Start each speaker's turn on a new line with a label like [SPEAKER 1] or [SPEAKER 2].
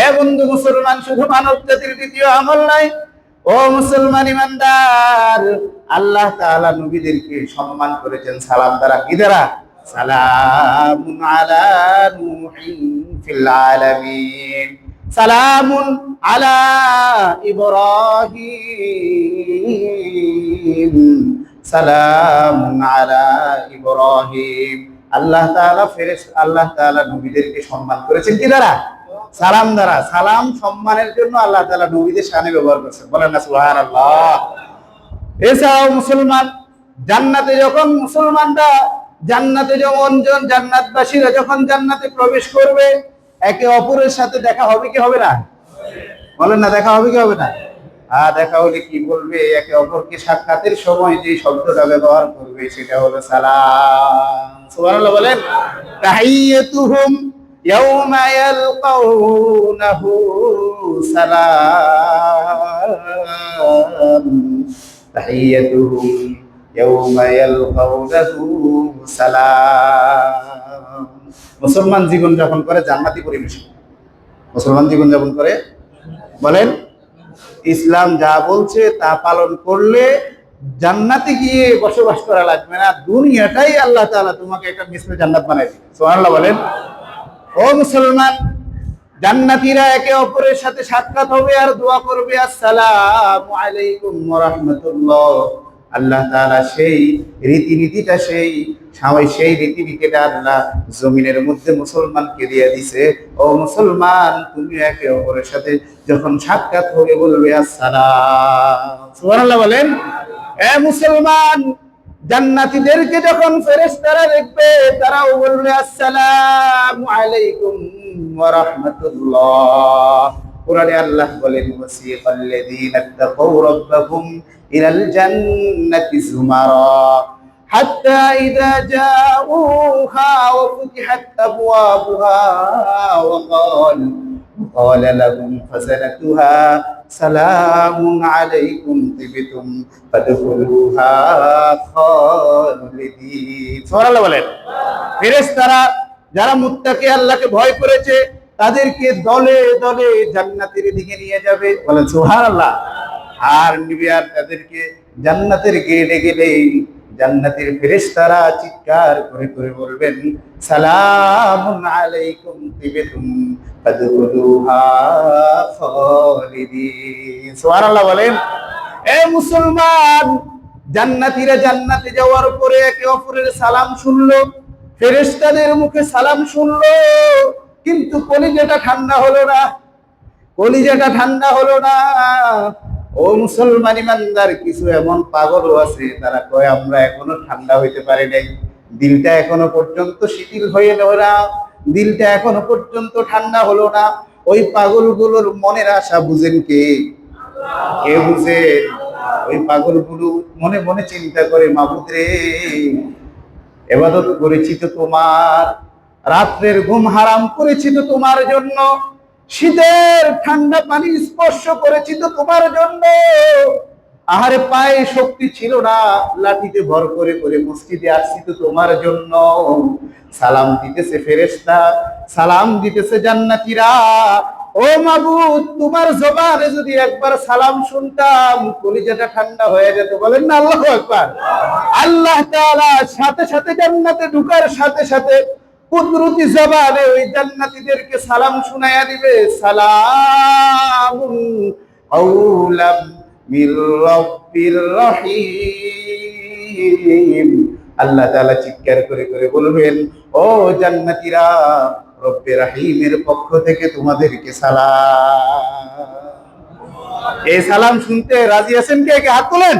[SPEAKER 1] এ বন্ধু মুসলমান, শুধু মানব জাতির দ্বিতীয় আমল নাই। ও মুসলমান ইমানদার, আল্লাহ তাআলা নবীদেরকে সম্মান করেছেন সালাম দ্বারা। কি দ্বারা? সালামুন আলা নূহিন ফিল আলামিন, সালামুন আলা ইব্রাহিম, সালামুন আলা ইব্রাহিম। আল্লাহ তাআলা নবীদেরকে সম্মান করেছেন কি দ্বারা? সালাম দ্বারা। সালাম সম্মানের জন্য আল্লাহ তাআলা নবীদের শানে ব্যবহার করেছেন। বলেন না সুবহানাল্লাহ। এছাড়াও মুসলমান জান্নাতে যখন জান্নাতবাসীরা যখন জান্নাতে প্রবেশ করবে, একে অপরের সাথে দেখা হবে কি হবে না? বলেন না, দেখা হবে কি হবে না? দেখা হলে কি বলবে? একে অপরকে সাক্ষাতের সময় যে শব্দটা ব্যবহার করবে সেটা হলো সালাম। সুবহানাল্লাহ বলেন। তাহিয়াতুহুম ইয়াউমা ইয়ালকাউনাহু সালাম, তাহিয়াতুহুম ইয়াউমা ইয়ালকাউনাহু সালাম। মুসলমান জীবন যাপন করে জান্নাতি পরিবেশ। মুসলমান জীবন যাপন করে, বলেন, ইসলাম যা বলছে তা পালন করলে জান্নাতে গিয়ে বসবাস করা লাগবে না, দুনিয়াটাই আল্লাহ তাআলা তোমাকে একটা মিশ্র জান্নাত বানাই দিবে। সুবহানাল্লাহ বলেন। ও মুসলমান, জান্নাতীরা একে অপরের সাথে সাক্ষাৎ হবে আর দোয়া করবে, আসসালামু আলাইকুম ওয়া রাহমাতুল্লাহ। আল্লাহ তাআলা সেই রীতিনীতিটা আল্লাহ জমিনের মধ্যে মুসলমানকে দিয়ে দিছে। ও মুসলমান, তুমি একে অপরের সাথে যখন সাক্ষাৎ হবে বলবে আসসালাম। সুবহানাল্লাহ বলেন। এ মুসলমান, জান্নাতীদেরকে যখন ফেরেশতারা দেখবে তারাও বলবে আসসালামু আলাইকুম ওয়া রাহমাতুল্লাহ। কুরআনে আল্লাহ বলেন, ওয়াসিকাল্লাযীনা তাকাউ রাব্বাহুম ইলাল জান্নাতি যুমারা হাত্তা ইযা জাউহা ওয়া ফুতিহাত আবওয়াবুহা ওয়া ক্বালা লাহুম খাযানাতুহা সালামুন আলাইকুম তিবতুম ফাদখুলুহা খালিদিন। সুবহানাল্লাহ বলেন। ফেরেশতারা যারা মুত্তাকি আল্লাহকে ভয় করেছে তাদেরকে দলে দলে জান্নাতের দিকে নিয়ে যাবে। বলেন সুবহানাল্লাহ। আর নিবে, আর তাদেরকে জান্নাতের গেটে গেলেই জান্নাতের ফেরেশতারা চিৎকার করে করে বলবেন, সালামুন আলাইকুম তিবতুম ফাদখুলুহা খালিদিন। সুবহানাল্লাহ বলেন। এ মুসলমান, জান্নাতীরা জান্নাতে যাওয়ার পরে একে অপরের সালাম শুনলো, ফেরেশতাদের মুখে সালাম শুনলো, কিন্তু কলিজাটা ঠান্ডা হলো না। ও মুসলমান ইমানদার, কিছু এমন পাগলও আছে তারা কয় আমরা এখনো ঠান্ডা হইতে পারি নাই, দিলটা এখনো পর্যন্ত শিথিল হয়ে না, দিলটা এখনো পর্যন্ত ঠান্ডা হলো না। ওই পাগলগুলোর মনের আশা বুঝেন কে? কে বুঝেন? ওই পাগলগুলো মনে মনে চিন্তা করে, মাবুদ রে, ইবাদত করেছি তো তোমার, রাত্রের ঘুম হারাম করেছি তো তোমার জন্য, শীতের ঠান্ডা পানি স্পর্শ করেছি তো তোমার জন্য, আহারে পায়ে শক্তি ছিল না, লাঠিতে ভর করে করে মসজিদে আসছি তো তোমার জন্য। সালাম দিতেছে ফেরেশতা, সালাম দিতেছে জান্নাতীরা। ও মাবুদ, তোমার জবানে যদি একবার সালাম শুনতাম কলিজাটা ঠান্ডা হয়ে যেত। বলেন না আল্লাহু আকবার। আল্লাহ তাআলা সাথে সাথে জান্নাতে ঢোকার সাথে সাথে কুদরতি জবানে ওই জান্নাতীদেরকে সালাম শুনাইয়া দিবে, সালামুন কাওলাম মির রাব্বির রহিম। আল্লাহ তাআলা চিৎকার করে করে বলবেন, ও জান্নাতীরা, রব্বে রহিমের পক্ষ থেকে তোমাদেরকে সালাম। এই সালাম শুনতে রাজি আছেন কে? হাত তোলেন।